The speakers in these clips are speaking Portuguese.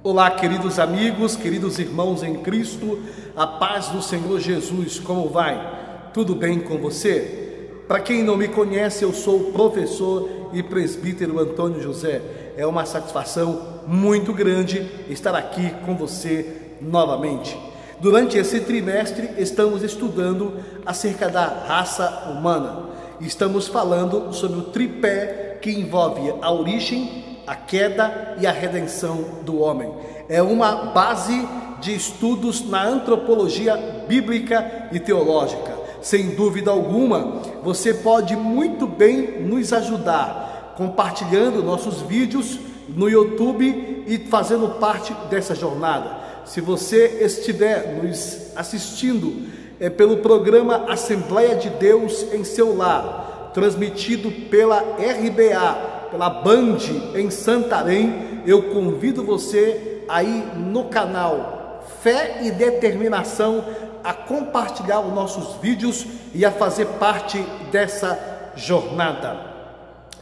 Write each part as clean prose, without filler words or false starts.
Olá, queridos amigos, queridos irmãos em Cristo, a paz do Senhor Jesus, como vai? Tudo bem com você? Para quem não me conhece, eu sou o professor e presbítero Antônio José. É uma satisfação muito grande estar aqui com você novamente. Durante esse trimestre, estamos estudando acerca da raça humana. Estamos falando sobre o tripé que envolve a origem, a queda e a redenção do homem. É uma base de estudos na antropologia bíblica e teológica. Sem dúvida alguma, você pode muito bem nos ajudar compartilhando nossos vídeos no YouTube e fazendo parte dessa jornada. Se você estiver nos assistindo pelo programa Assembleia de Deus em seu lar, transmitido pela RBA, pela Band em Santarém, eu convido você aí no canal Fé e Determinação a compartilhar os nossos vídeos e a fazer parte dessa jornada.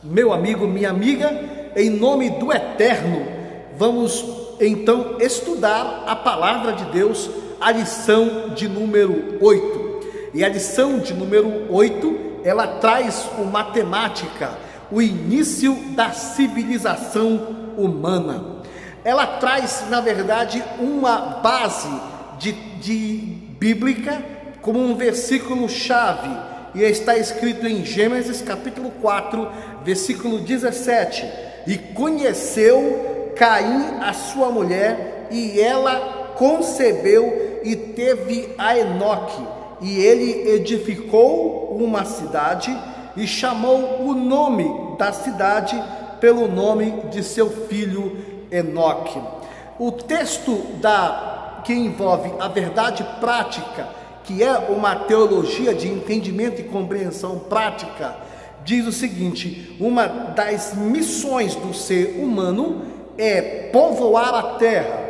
Meu amigo, minha amiga, em nome do Eterno, vamos então estudar a palavra de Deus, a lição de número 8. E a lição de número 8, ela traz uma temática, o início da civilização humana. Ela traz, na verdade, uma base bíblica, como um versículo-chave, e está escrito em Gênesis capítulo 4, versículo 17: E conheceu Caim a sua mulher, e ela concebeu e teve a Enoque, e ele edificou uma cidade, e chamou o nome da cidade pelo nome de seu filho Enoque. O texto que envolve a verdade prática, que é uma teologia de entendimento e compreensão prática, diz o seguinte: uma das missões do ser humano é povoar a terra,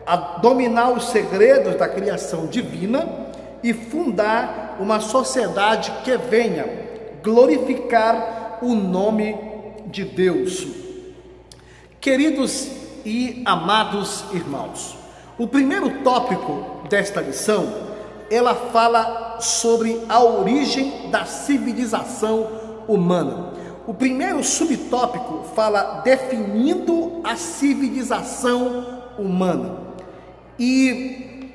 a dominar os segredos da criação divina e fundar uma sociedade que venha glorificar o nome de Deus. Queridos e amados irmãos, o primeiro tópico desta lição, ela fala sobre a origem da civilização humana. O primeiro subtópico fala definindo a civilização humana. E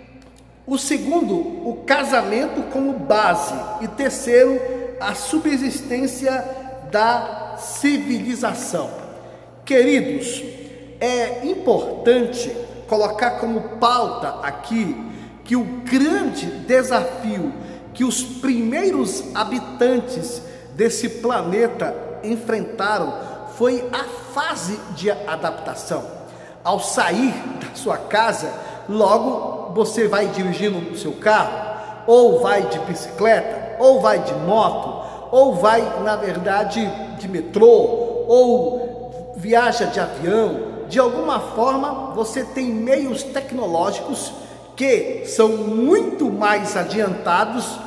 o segundo, o casamento como base. E terceiro, a subsistência da civilização. Queridos, é importante colocar como pauta aqui que o grande desafio que os primeiros habitantes desse planeta enfrentaram foi a fase de adaptação. Ao sair da sua casa, logo você vai dirigindo o seu carro, ou vai de bicicleta, ou vai de moto, ou vai, na verdade, de metrô, ou viaja de avião. De alguma forma, você tem meios tecnológicos que são muito mais adiantados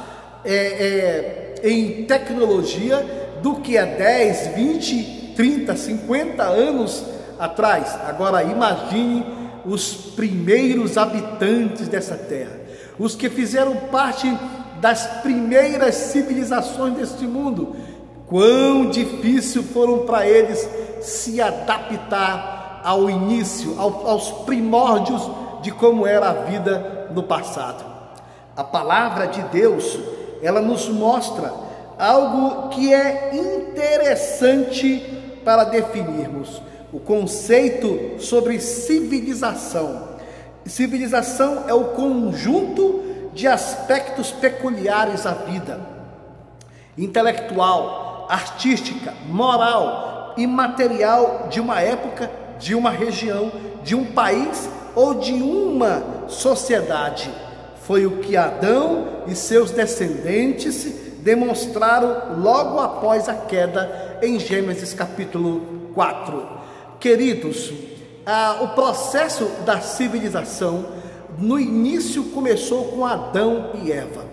em tecnologia do que há 10, 20, 30, 50 anos atrás. Agora imagine os primeiros habitantes dessa terra, os que fizeram parte das primeiras civilizações deste mundo. Quão difícil foram para eles se adaptar ao início, aos primórdios de como era a vida no passado. A palavra de Deus, ela nos mostra algo que é interessante para definirmos o conceito sobre civilização. Civilização é o conjunto de aspectos peculiares à vida, intelectual, artística, moral e material de uma época, de uma região, de um país ou de uma sociedade. Foi o que Adão e seus descendentes demonstraram logo após a queda em Gênesis capítulo 4. Queridos, o processo da civilização no início começou com Adão e Eva.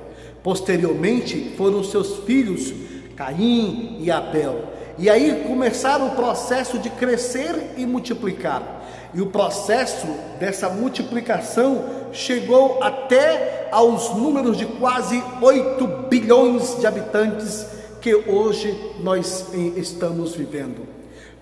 Posteriormente foram seus filhos Caim e Abel. E aí começaram o processo de crescer e multiplicar. E o processo dessa multiplicação chegou até aos números de quase 8 bilhões de habitantes que hoje nós estamos vivendo.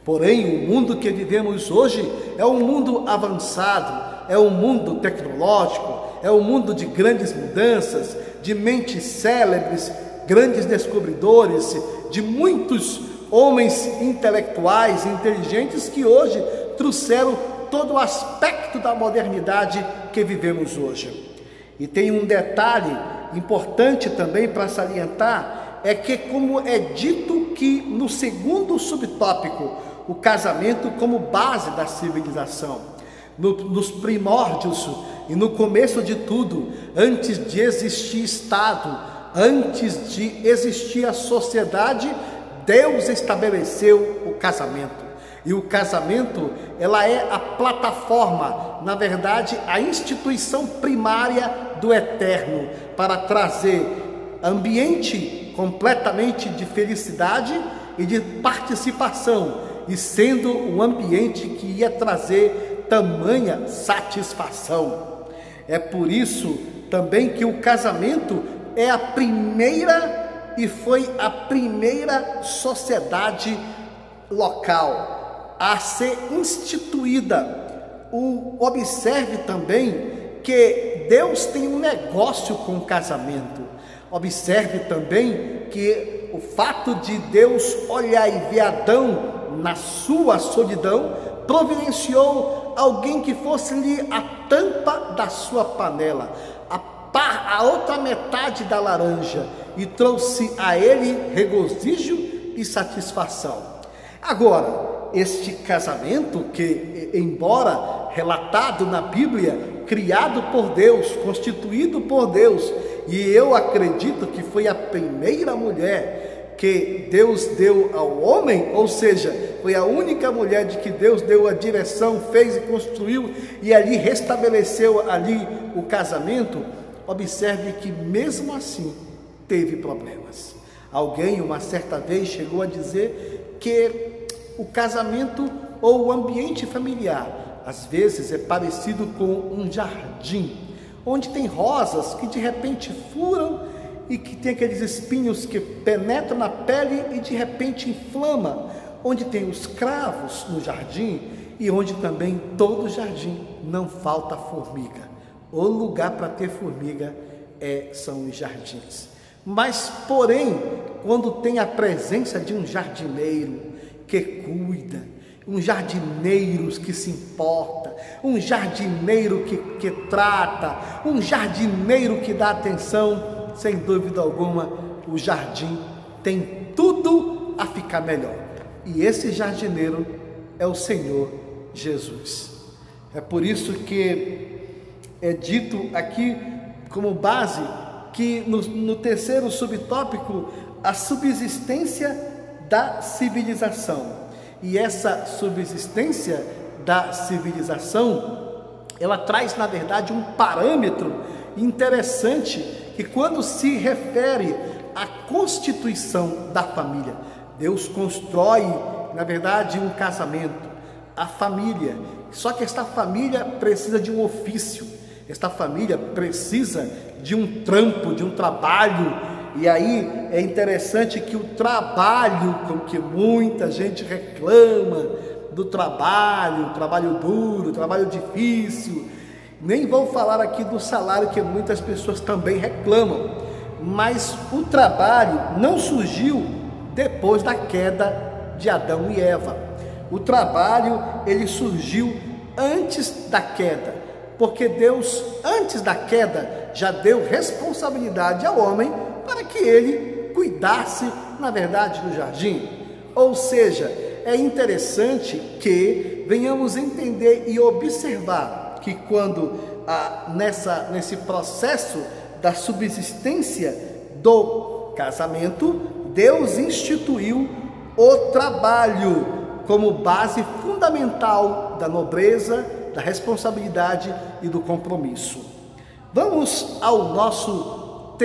Porém, o mundo que vivemos hoje é um mundo avançado, é um mundo tecnológico, é um mundo de grandes mudanças, de mentes célebres, grandes descobridores, de muitos homens intelectuais, inteligentes, que hoje trouxeram todo o aspecto da modernidade que vivemos hoje. E tem um detalhe importante também para salientar, é que, como é dito que no segundo subtópico, o casamento como base da civilização, nos primórdios e no começo de tudo, antes de existir Estado, antes de existir a sociedade, Deus estabeleceu o casamento. E o casamento, ela é a plataforma, na verdade, a instituição primária do Eterno, para trazer ambiente completamente de felicidade e de participação, e sendo um ambiente que ia trazer tamanha satisfação. É por isso também que o casamento é a primeira e foi a primeira sociedade local a ser instituída. Observe também que Deus tem um negócio com o casamento. Observe também que o fato de Deus olhar e ver Adão na sua solidão, providenciou alguém que fosse-lhe a tampa da sua panela, a outra metade da laranja, e trouxe a ele regozijo e satisfação. Agora, este casamento que, embora relatado na Bíblia, criado por Deus, constituído por Deus, e eu acredito que foi a primeira mulher que Deus deu ao homem, ou seja, foi a única mulher de que Deus deu a direção, fez e construiu, e ali restabeleceu ali o casamento. Observe que mesmo assim teve problemas. Alguém uma certa vez chegou a dizer que o casamento ou o ambiente familiar às vezes é parecido com um jardim, onde tem rosas que de repente furam e que tem aqueles espinhos que penetram na pele e de repente inflama, onde tem os cravos no jardim e onde também todo jardim não falta formiga. O lugar para ter formiga são os jardins. Mas, porém, quando tem a presença de um jardineiro que cuida, um jardineiro que se importa, um jardineiro que trata, um jardineiro que dá atenção, sem dúvida alguma, o jardim tem tudo a ficar melhor. E esse jardineiro é o Senhor Jesus. É por isso que é dito aqui como base que no terceiro subtópico, a subsistência da civilização. E essa subsistência da civilização, ela traz, na verdade, um parâmetro interessante, que quando se refere à constituição da família, Deus constrói, na verdade, um casamento, a família. Só que esta família precisa de um ofício, esta família precisa de um trampo, de um trabalho. E aí é interessante que o trabalho, com que muita gente reclama do trabalho duro, trabalho difícil, nem vou falar aqui do salário, que muitas pessoas também reclamam, mas o trabalho não surgiu depois da queda de Adão e Eva. O trabalho, ele surgiu antes da queda, porque Deus, antes da queda, já deu responsabilidade ao homem para que ele cuidasse, na verdade, do jardim. Ou seja, é interessante que venhamos entender e observar que quando nesse processo da subsistência do casamento, Deus instituiu o trabalho como base fundamental da nobreza, da responsabilidade e do compromisso. Vamos ao nosso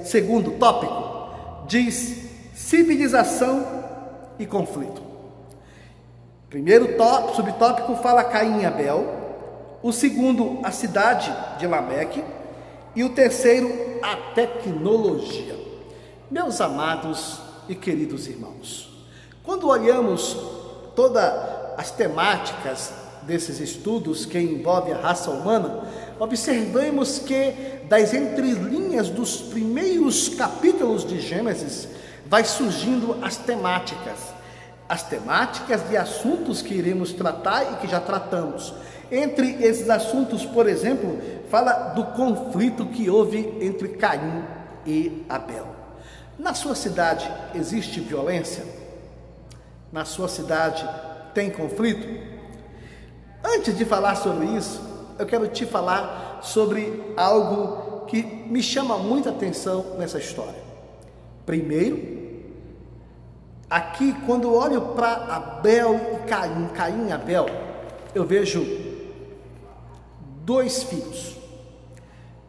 segundo tópico, diz civilização e conflito. primeiro subtópico fala Caim e Abel, o segundo, a cidade de Lameque, e o terceiro, a tecnologia. Meus amados e queridos irmãos, quando olhamos todas as temáticas desses estudos que envolvem a raça humana, observamos que das entrelinhas dos primeiros capítulos de Gênesis vai surgindo as temáticas de assuntos que iremos tratar e que já tratamos. Entre esses assuntos, por exemplo, fala do conflito que houve entre Caim e Abel. Na sua cidade existe violência? Na sua cidade tem conflito? Antes de falar sobre isso, eu quero te falar sobre algo que me chama muita atenção nessa história. Primeiro, aqui quando olho para Abel e Caim e Abel, eu vejo dois filhos,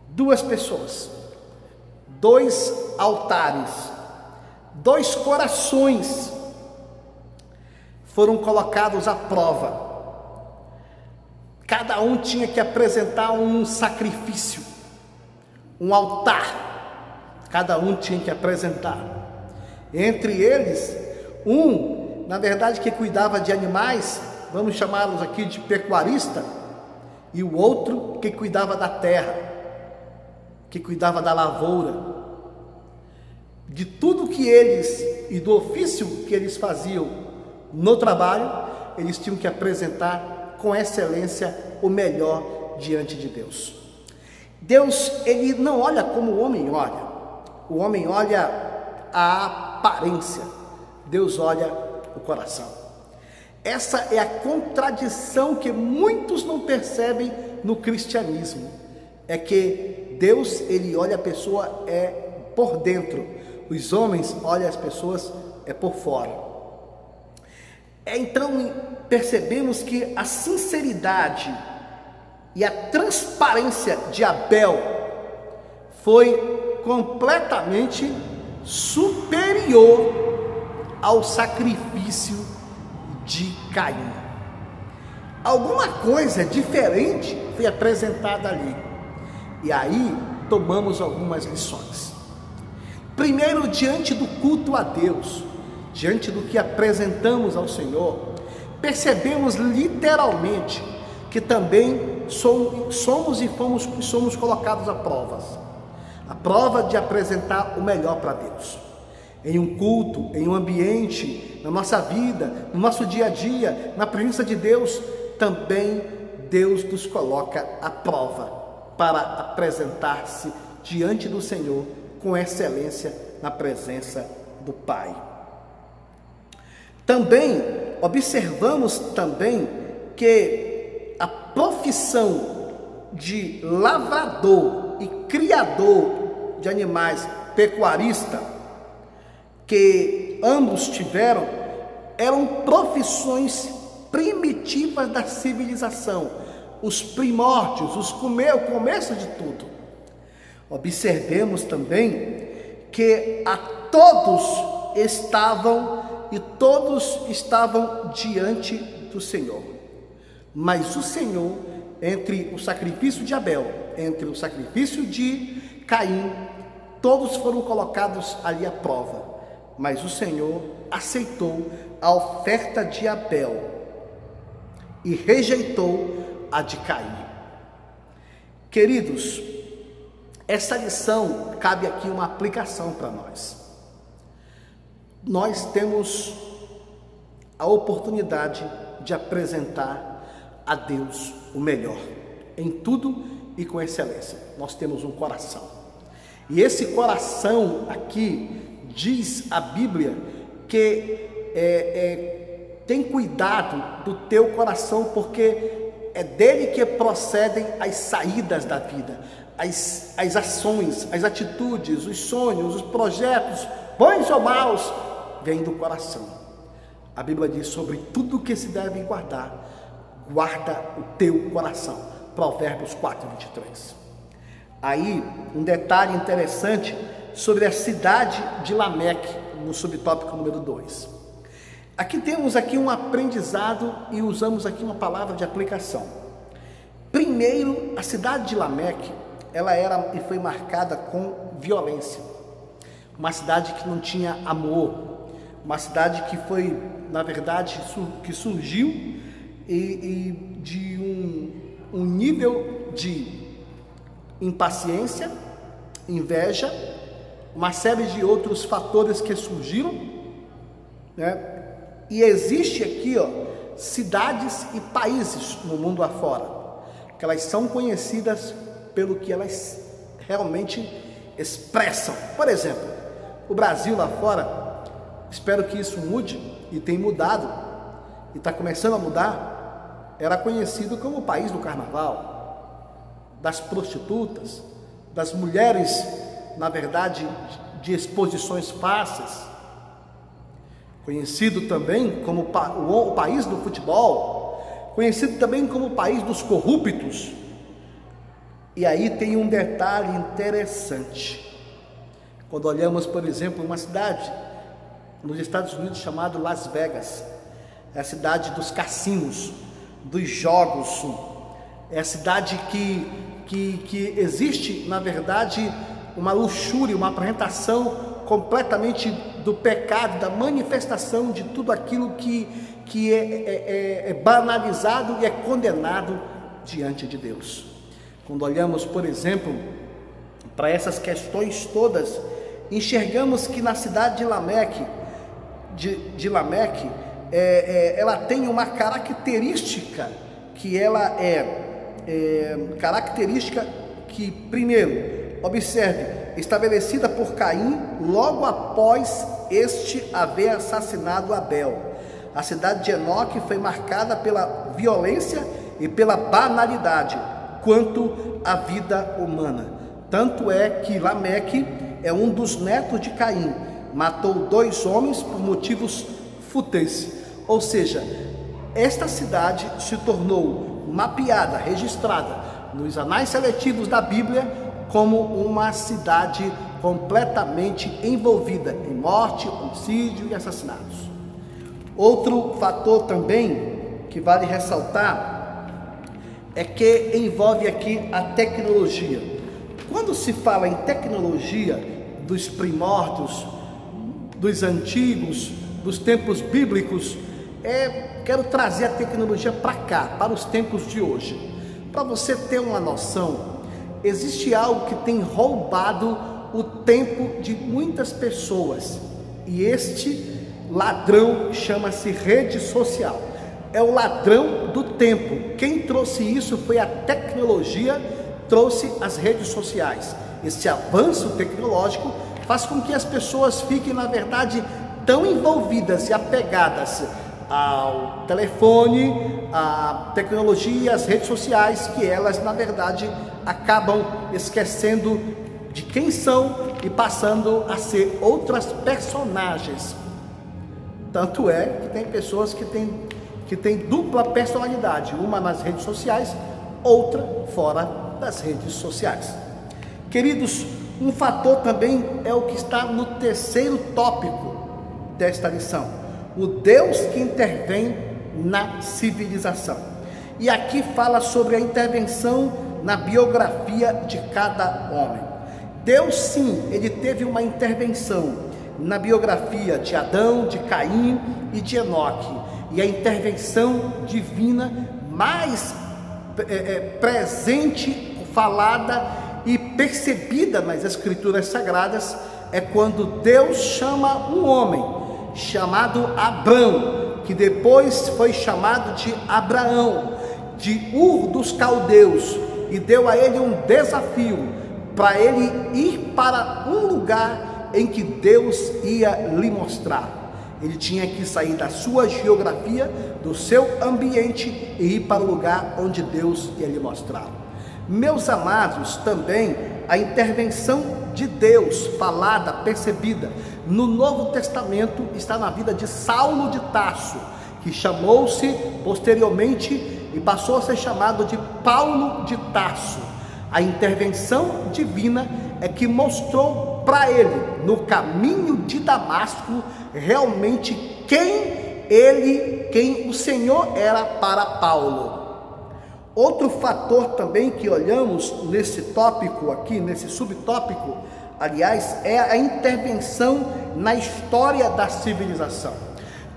duas pessoas, dois altares, dois corações foram colocados à prova. Cada um tinha que apresentar um sacrifício, um altar, cada um tinha que apresentar. Entre eles, na verdade, que cuidava de animais, vamos chamá-los aqui de pecuarista, e o outro que cuidava da terra, que cuidava da lavoura, de tudo que eles, e do ofício que eles faziam no trabalho, eles tinham que apresentar com excelência o melhor diante de Deus. Deus, ele não olha como o homem olha a aparência, Deus olha o coração. Essa é a contradição que muitos não percebem no cristianismo, é que Deus, ele olha a pessoa por dentro, os homens olham as pessoas por fora. Então percebemos que a sinceridade e a transparência de Abel foi completamente superior ao sacrifício de Caim. Alguma coisa diferente foi apresentada ali, e aí tomamos algumas lições. Primeiro, diante do culto a Deus, diante do que apresentamos ao Senhor, percebemos literalmente que também somos colocados a prova de apresentar o melhor para Deus. Em um culto, em um ambiente, na nossa vida, no nosso dia a dia, na presença de Deus, também Deus nos coloca à prova para apresentar-se diante do Senhor com excelência na presença do Pai. Também observamos que a profissão de lavrador e criador de animais, pecuarista, que ambos tiveram, eram profissões primitivas da civilização, os primórdios, o começo de tudo. Observemos também que todos estavam diante do Senhor, mas o Senhor, entre o sacrifício de Abel, entre o sacrifício de Caim, todos foram colocados ali à prova, mas o Senhor aceitou a oferta de Abel e rejeitou a de Caim. Queridos, essa lição, cabe aqui uma aplicação para nós. Nós temos a oportunidade de apresentar a Deus o melhor, em tudo e com excelência. Nós temos um coração, e esse coração aqui, diz a Bíblia, que tem cuidado do teu coração, porque é dele que procedem as saídas da vida, as ações, as atitudes, os sonhos, os projetos, bons ou maus, vem do coração. A Bíblia diz: sobre tudo que se deve guardar, guarda o teu coração. Provérbios 4:23. Aí, um detalhe interessante sobre a cidade de Lameque, no subtópico número 2. Aqui temos aqui um aprendizado e usamos aqui uma palavra de aplicação. Primeiro, a cidade de Lameque, ela era e foi marcada com violência. Uma cidade que não tinha amor, uma cidade que foi, na verdade, que surgiu de um nível de impaciência, inveja, uma série de outros fatores que surgiram, né? E existe aqui, cidades e países no mundo afora, que elas são conhecidas pelo que elas realmente expressam. Por exemplo, o Brasil lá fora, espero que isso mude, e tem mudado, e está começando a mudar, era conhecido como o país do carnaval, das prostitutas, das mulheres, na verdade, de exposições fáceis, conhecido também como o país do futebol, conhecido também como o país dos corruptos. E aí tem um detalhe interessante. Quando olhamos, por exemplo, uma cidade nos Estados Unidos chamada Las Vegas, é a cidade dos cassinos, dos jogos, é a cidade que existe, na verdade, uma luxúria, uma apresentação completamente do pecado, da manifestação de tudo aquilo que é banalizado e é condenado diante de Deus. Quando olhamos, por exemplo, para essas questões todas, enxergamos que na cidade de Lameque, ela tem uma característica que ela característica que, primeiro, observe, estabelecida por Caim logo após este haver assassinado Abel. A cidade de Enoque foi marcada pela violência e pela banalidade quanto à vida humana. Tanto é que Lameque é um dos netos de Caim, matou 2 homens por motivos fúteis. Ou seja, esta cidade se tornou mapeada, registrada nos anais seletivos da Bíblia como uma cidade completamente envolvida em morte, homicídio e assassinatos. Outro fator também que vale ressaltar é que envolve aqui a tecnologia. Quando se fala em tecnologia dos primórdios, dos antigos, dos tempos bíblicos, quero trazer a tecnologia para cá, para os tempos de hoje. Para você ter uma noção, existe algo que tem roubado o tempo de muitas pessoas, e este ladrão chama-se rede social. É o ladrão do tempo. Quem trouxe isso foi a tecnologia, trouxe as redes sociais. Esse avanço tecnológico faz com que as pessoas fiquem, na verdade, tão envolvidas e apegadas ao telefone, à tecnologia, às redes sociais, que elas, na verdade, acabam esquecendo de quem são e passando a ser outras personagens. Tanto é que tem pessoas que têm dupla personalidade, uma nas redes sociais, outra fora das redes sociais. Queridos, um fator também é o que está no terceiro tópico desta lição: o Deus que intervém na civilização. E aqui fala sobre a intervenção na biografia de cada homem. Deus, sim, ele teve uma intervenção na biografia de Adão, de Caim e de Enoque. E a intervenção divina mais presente, falada e percebida nas Escrituras Sagradas é quando Deus chama um homem chamado Abrão, que depois foi chamado de Abraão, de Ur dos Caldeus, e deu a ele um desafio para ele ir para um lugar em que Deus ia lhe mostrar. Ele tinha que sair da sua geografia, do seu ambiente, e ir para o lugar onde Deus ia lhe mostrar. Meus amados, também a intervenção de Deus falada, percebida no Novo Testamento está na vida de Saulo de Tarso, que chamou-se posteriormente e passou a ser chamado de Paulo de Tarso. A intervenção divina é que mostrou para ele, no caminho de Damasco, realmente quem ele quem o Senhor era para Paulo. Outro fator também que olhamos nesse tópico aqui, nesse subtópico, aliás, é a intervenção na história da civilização.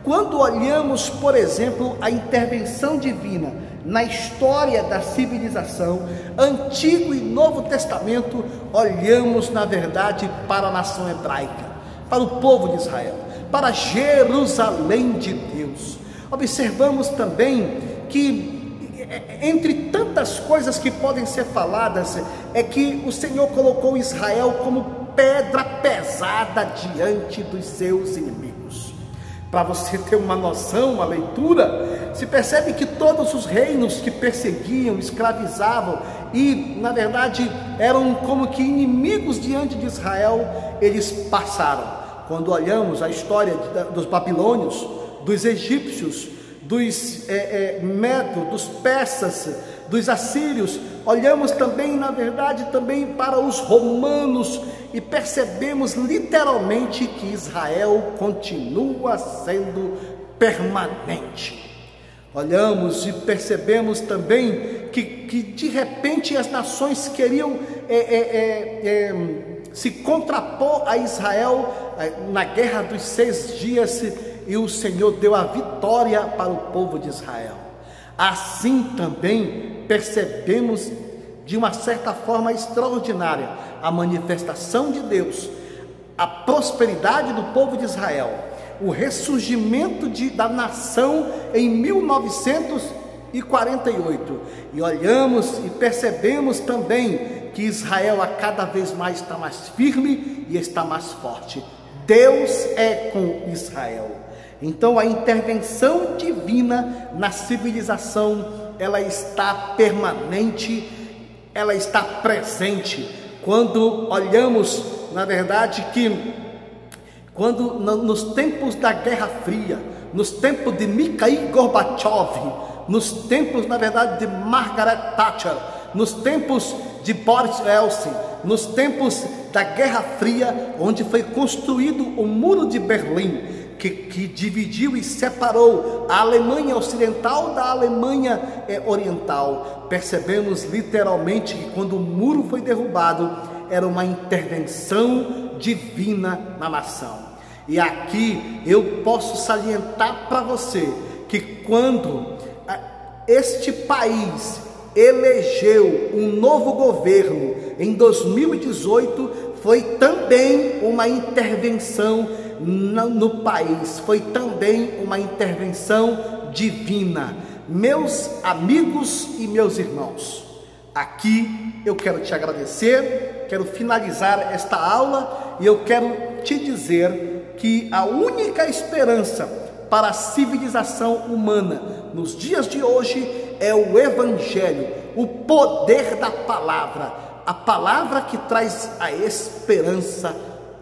Quando olhamos, por exemplo, a intervenção divina na história da civilização, Antigo e Novo Testamento, olhamos, na verdade, para a nação hebraica, para o povo de Israel, para Jerusalém de Deus. Observamos também que, entre tantas coisas que podem ser faladas, é que o Senhor colocou Israel como pedra pesada diante dos seus inimigos. Para você ter uma noção, uma leitura, se percebe que todos os reinos que perseguiam, escravizavam e, na verdade, eram como que inimigos diante de Israel, eles passaram. Quando olhamos a história dos babilônios, dos egípcios, dos medos, dos persas, dos assírios, olhamos também, na verdade, também para os romanos e percebemos literalmente que Israel continua sendo permanente. Olhamos e percebemos também que de repente as nações queriam se contrapor a Israel na guerra dos 6 dias, e o Senhor deu a vitória para o povo de Israel. Assim também percebemos de uma certa forma extraordinária a manifestação de Deus, a prosperidade do povo de Israel, o ressurgimento da nação em 1948. E olhamos e percebemos também que Israel a cada vez mais está mais firme e está mais forte. Deus é com Israel. Então a intervenção divina na civilização, ela está permanente, ela está presente. Quando olhamos, na verdade, que quando nos tempos da Guerra Fria, nos tempos de Mikhail Gorbachev, nos tempos, na verdade, de Margaret Thatcher, nos tempos de Boris Yeltsin, nos tempos da Guerra Fria, onde foi construído o Muro de Berlim, que dividiu e separou a Alemanha Ocidental da Alemanha Oriental. Percebemos literalmente que quando o muro foi derrubado, era uma intervenção divina na nação. E aqui eu posso salientar para você que quando este país elegeu um novo governo em 2018, foi também uma intervenção no país, foi também uma intervenção divina. Meus amigos e meus irmãos, aqui eu quero te agradecer, quero finalizar esta aula e eu quero te dizer que a única esperança para a civilização humana nos dias de hoje é o Evangelho, o poder da palavra, a palavra que traz a esperança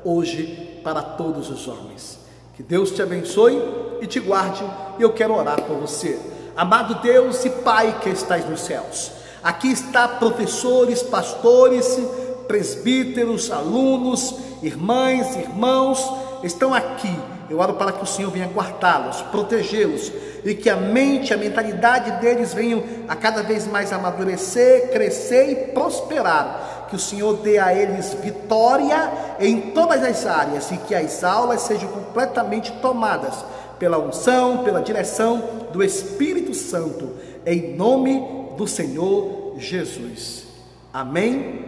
hoje para todos os homens. Que Deus te abençoe e te guarde, e eu quero orar por você. Amado Deus e Pai que estais nos céus, aqui está professores, pastores, presbíteros, alunos, irmãs, irmãos, estão aqui. Eu oro para que o Senhor venha guardá-los, protegê-los, e que a mente, a mentalidade deles venham a cada vez mais amadurecer, crescer e prosperar. Que o Senhor dê a eles vitória em todas as áreas, e que as aulas sejam completamente tomadas pela unção, pela direção do Espírito Santo, em nome do Senhor Jesus. Amém?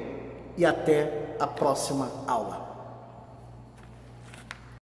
E até a próxima aula.